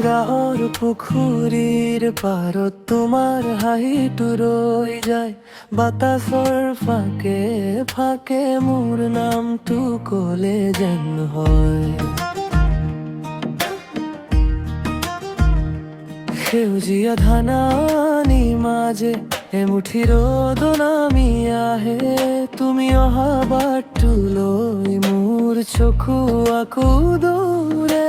গাঁৱৰ পুখুৰীৰ পাৰত তোমাৰ হাঁহিটো ৰৈ যায়, বাতাসৰ ফাকে ফাকে মোৰ নামটো ক'লে যেন হয়। সেউজীয়া ধানানি মাজে এমুঠি ৰ'দ নামি আহে, তুমি অহা বাটটো লৈ মোৰ চকু আকৌ দৌৰে।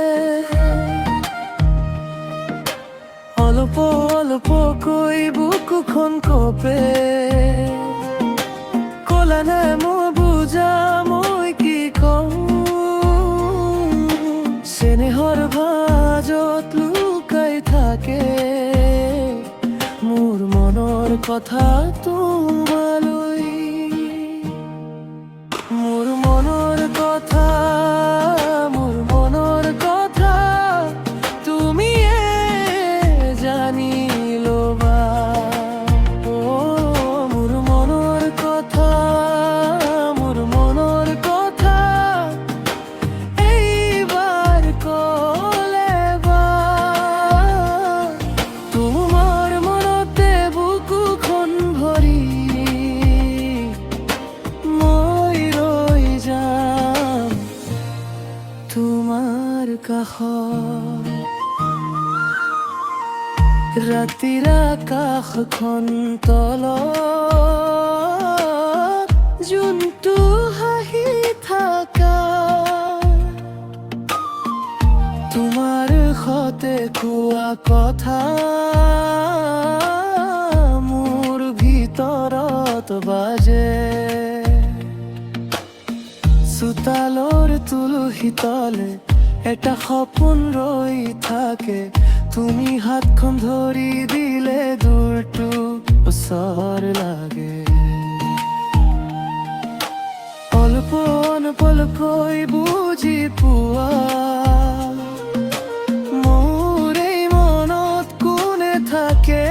অলপ অলপকৈ বুকুখন কঁপে, ক'লা নাই মই বুজা মই কি কওঁ। চেনেহৰ ভাজত লুকাই থাকে মোৰ মনৰ কথা তোমালৈ। মোৰ মনৰ কথা, মোৰ মনৰ কথা তুমিয়ে জানি ল'বা। মোৰ মনৰ কথা, মোৰ মনৰ কথা এইবাৰ ক'লে বা। তোমাৰ মনতে বুকুখন ভৰি মই ৰৈ যাম তোমাৰ কাষত। ৰাতিৰ আকাশখন তলত যোনটো হাঁহি থাকা, তোমাৰ সতে কোৱা কথা মোৰ ভিতৰত বাজে। চোতালৰ তুলসী তলে এটা সপোন ৰৈ থাকে, তুমি হাতখন ধৰি দিলে দূৰটো ওচৰ লাগে। অলপ অলপকৈ বুজি পোৱা মোৰ এই মনত কোনে থাকে,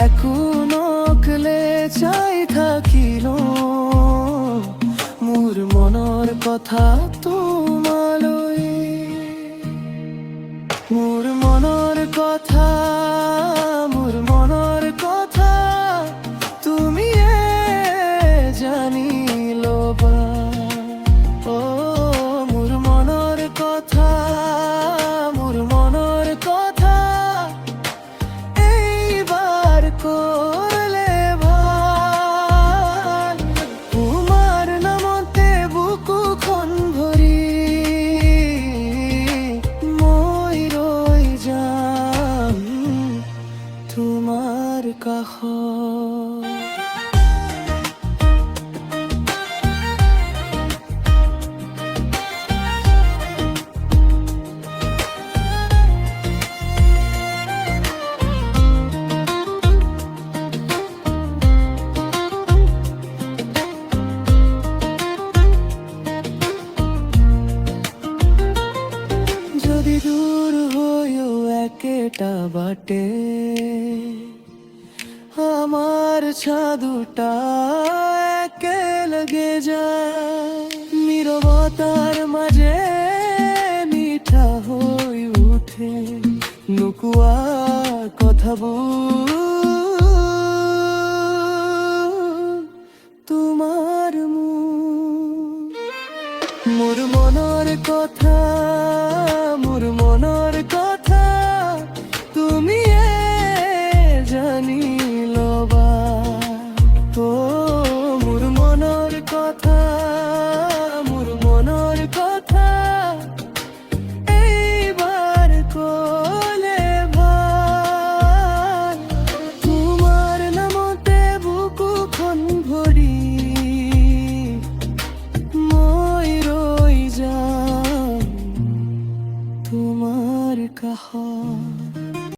একো নকলে চাই থাকিলো মোৰ মনৰ কথা তোমালৈ। মোৰ মনৰ কথা, মোৰ মনৰ কথা তুমিয়ে জানি ল'বা। মোৰ মনৰ কথা, মোৰ মনৰ কথা এইবাৰ ক'লে ভাল। তোমাৰ নামতে বুকুখন ভৰি মই ৰৈ যাম তোমাৰ কাষত। যদি দূৰ হয়েও একেটা বাটে আমার ছাদুটা একেলগে যায়, নীরবতার মাঝে মিঠা হয়ে উঠে নুকুয়া কথাবোৰ। তোমাৰ মোৰ মনৰ কথা,